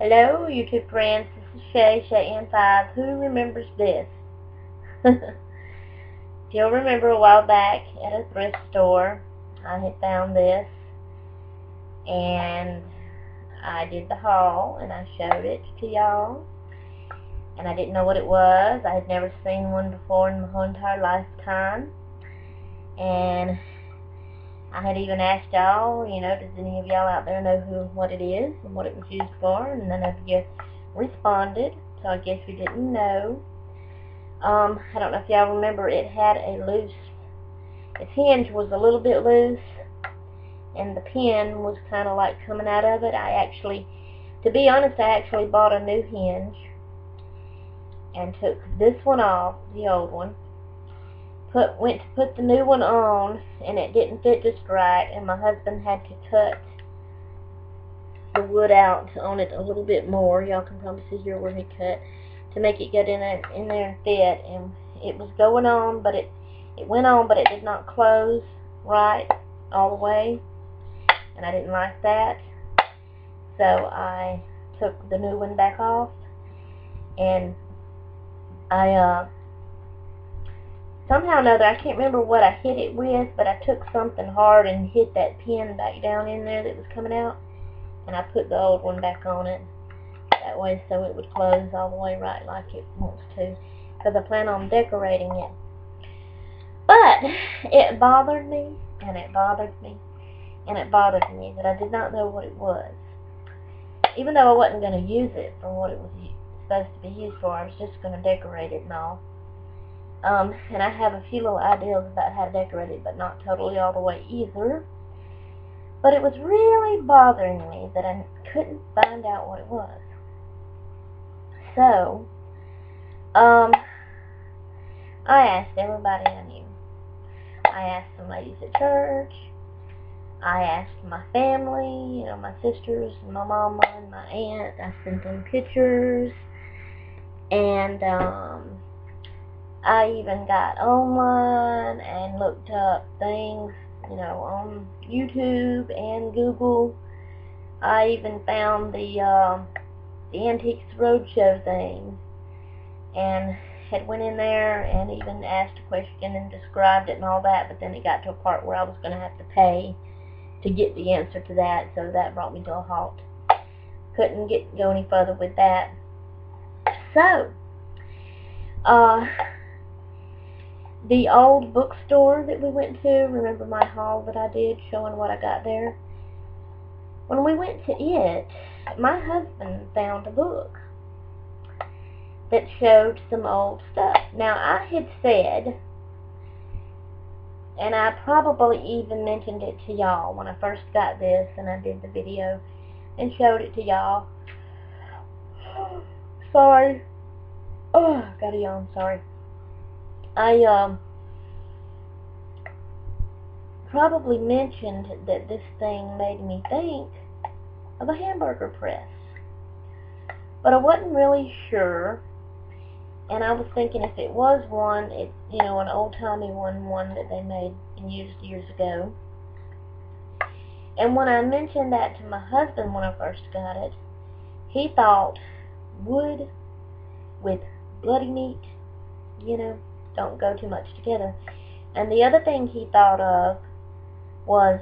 Hello, YouTube friends. This is Shay, Shay N5. Who remembers this? If you'll remember, a while back at a thrift store, I had found this, and I did the haul, and I showed it to y'all, and I didn't know what it was. I had never seen one before in my whole entire lifetime, and I had even asked y'all, does any of y'all out there know what it is and what it was used for, and none of you responded, so I guess we didn't know. I don't know if y'all remember, it had its hinge was a little bit loose, and the pin was kind of like coming out of it. To be honest, I actually bought a new hinge and took this one off, the old one, went to put the new one on, and it didn't fit just right, and my husband had to cut the wood out on it a little bit more. Y'all can probably see here where he cut, to make it get in there and fit, and it was going on, but it went on, but it did not close right all the way, and I didn't like that, so I took the new one back off, and I somehow or another, I can't remember what I hit it with, but I took something hard and hit that pin back down in there that was coming out, and I put the old one back on it that way so it would close all the way right like it wants to, because I plan on decorating it. But it bothered me, and it bothered me, and it bothered me that I did not know what it was. Even though I wasn't going to use it for what it was supposed to be used for, I was just going to decorate it and all. And I have a few little ideas about how to decorate it, but not totally all the way either. But it was really bothering me that I couldn't find out what it was. So, I asked everybody I knew. I asked some ladies at church. I asked my family, my sisters, and my mama, and my aunt. I sent them pictures. And, I even got online and looked up things, on YouTube and Google. I even found the Antiques Roadshow thing, and had went in there and even asked a question and described it and all that, but then it got to a part where I was going to have to pay to get the answer to that, so that brought me to a halt. Couldn't go any further with that. So, the old bookstore that we went to, remember my haul that I did showing what I got there? When we went to it, my husband found a book that showed some old stuff. Now, I had said, and I probably even mentioned it to y'all when I first got this, and I did the video and showed it to y'all. Sorry. Oh, got a yawn, sorry. I probably mentioned that this thing made me think of a hamburger press, but I wasn't really sure, and I was thinking if it was one, an old-timey one that they made and used years ago. And when I mentioned that to my husband when I first got it, he thought wood with bloody meat, don't go too much together. And the other thing he thought of was,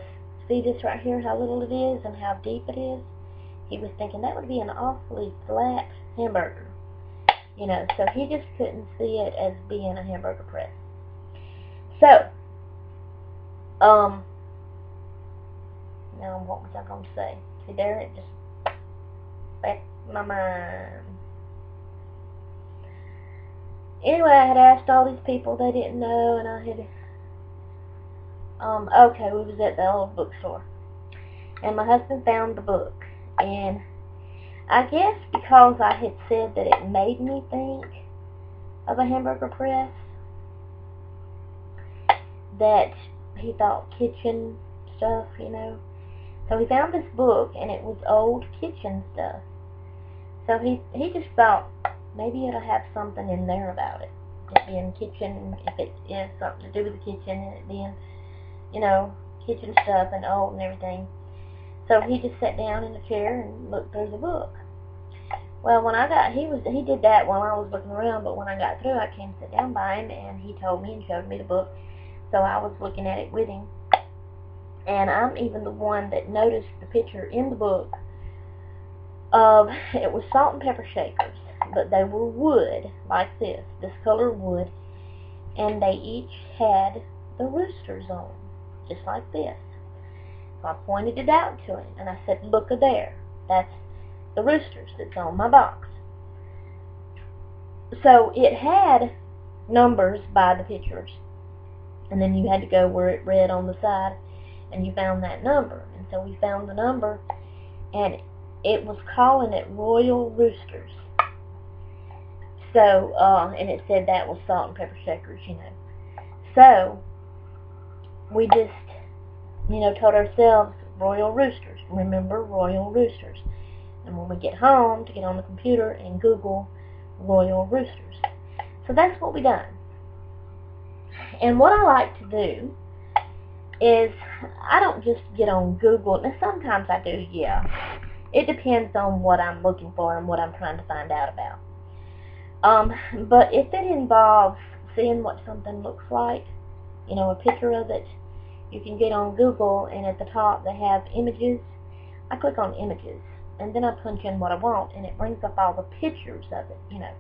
see this right here, how little it is and how deep it is? He was thinking that would be an awfully flat hamburger. So he just couldn't see it as being a hamburger press. So, now what was I going to say? See there, it just left my mind. Anyway, I had asked all these people, they didn't know, and I had, okay, we was at the old bookstore, and my husband found the book, and I guess because I had said that it made me think of a hamburger press, that he thought kitchen stuff, So he found this book, and it was old kitchen stuff. So he just thought maybe it'll have something in there about it. It being kitchen, if it is something to do with the kitchen, and it being, kitchen stuff and old and everything. So he just sat down in a chair and looked through the book. Well, when I got, he did that while I was looking around, but when I got through, I came to sit down by him, and he told me and showed me the book, so I was looking at it with him. And I'm even the one that noticed the picture in the book of, it was salt and pepper shakers, but they were wood, like this color wood, and they each had the roosters on, just like this. So I pointed it out to him, and I said, look there, that's the roosters that's on my box. So it had numbers by the pictures, and then you had to go where it read on the side, and you found that number. And so we found the number, and it was calling it Royal Roosters. So, and it said that was salt and pepper shakers, you know. So, we just, you know, told ourselves, Royal Roosters. Remember, Royal Roosters. And when we get home, to get on the computer and Google Royal Roosters. So that's what we done. And what I like to do is, I don't just get on Google. Now, sometimes I do, yeah. It depends on what I'm looking for and what I'm trying to find out about. But if it involves seeing what something looks like, you know, a picture of it, you can get on Google, and at the top they have images. I click on images, and then I punch in what I want, and it brings up all the pictures of it, you know.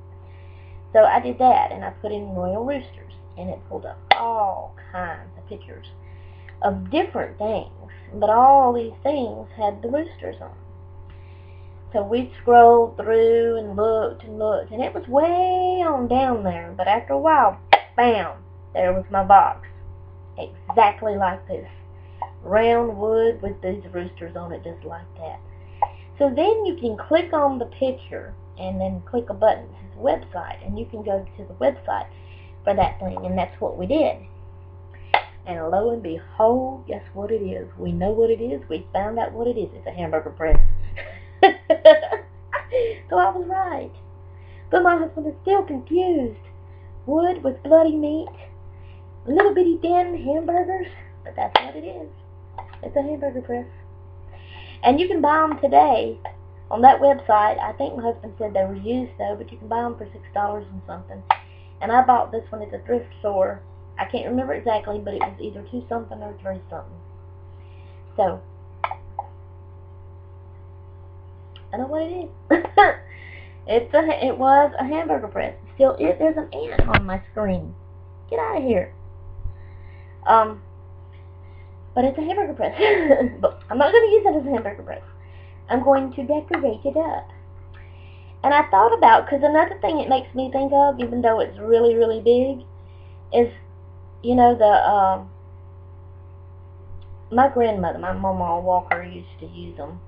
So I did that, and I put in Royal Roosters, and it pulled up all kinds of pictures of different things, but all these things had the roosters on. So we scrolled through and looked, and it was way on down there, but after a while, bam, there was my box, exactly like this. Round wood with these roosters on it, just like that. So then you can click on the picture, and then click a button that says website, and you can go to the website for that thing, and that's what we did. And lo and behold, guess what it is? We know what it is. We found out what it is. It's a hamburger press. So I was right. But my husband is still confused. Wood with bloody meat, little bitty thin hamburgers, but that's what it is. It's a hamburger press. And you can buy them today on that website. I think my husband said they were used though, but you can buy them for $6 and something. And I bought this one at the thrift store. I can't remember exactly, but it was either 2 something or 3 something. So I know what it is. It was a hamburger press. Still, there's an ant on my screen. Get out of here. But it's a hamburger press. But I'm not going to use it as a hamburger press. I'm going to decorate it up. And I thought about, because another thing it makes me think of, even though it's really, really big, is, you know, my grandmother, my Mama Walker, used to use them.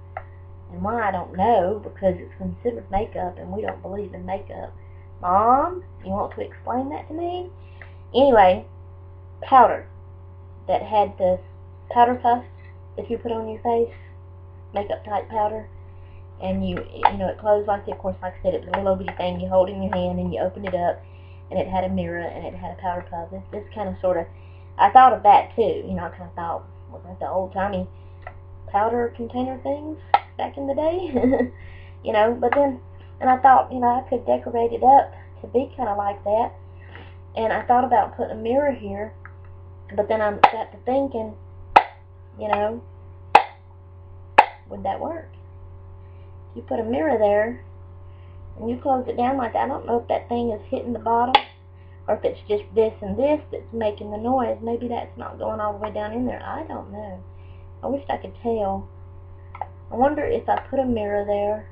And why, I don't know, because it's considered makeup, and we don't believe in makeup. Mom, you want to explain that to me? Anyway, powder that had the powder puff that you put on your face, makeup type powder, and you know, it closed like that. Of course, like I said, it was a little bitty thing you hold in your hand, and you open it up, and it had a mirror, and it had a powder puff. This kind of sort of, I thought of that too. You know, I kind of thought, was that the old-timey powder container things back in the day? You know, but then, and I thought, you know, I could decorate it up to be kind of like that. And I thought about putting a mirror here, but then I got to thinking, you know, would that work? You put a mirror there, and you close it down like that. I don't know if that thing is hitting the bottom, or if it's just this and this that's making the noise. Maybe that's not going all the way down in there. I don't know. I wish I could tell. I wonder if I put a mirror there,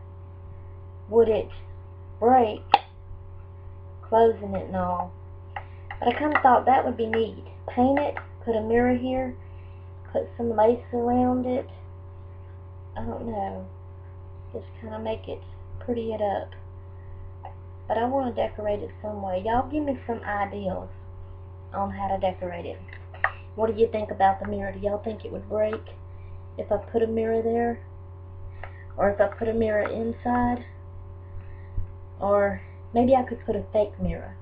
would it break, closing it and all. But I kind of thought that would be neat. Paint it, put a mirror here, put some lace around it. I don't know. Just kind of make it, pretty it up. But I want to decorate it some way. Y'all give me some ideas on how to decorate it. What do you think about the mirror? Do y'all think it would break if I put a mirror there? Or if I put a mirror inside? Or maybe I could put a fake mirror.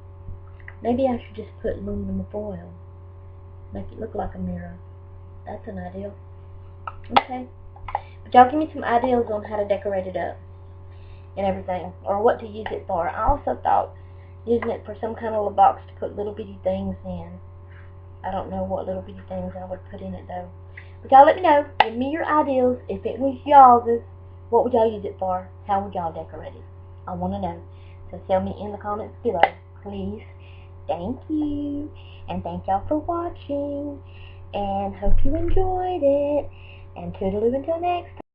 Maybe I should just put aluminum foil. Make it look like a mirror. That's an idea. Okay. But y'all give me some ideas on how to decorate it up. and everything, or what to use it for. I also thought using it for some kind of little box to put little bitty things in. I don't know what little bitty things I would put in it though. But y'all let me know. Give me your ideas. If it was y'all's, what would y'all use it for? How would y'all decorate it? I want to know. So tell me in the comments below, please. Thank you. And thank y'all for watching. And hope you enjoyed it. And toodaloo until next time.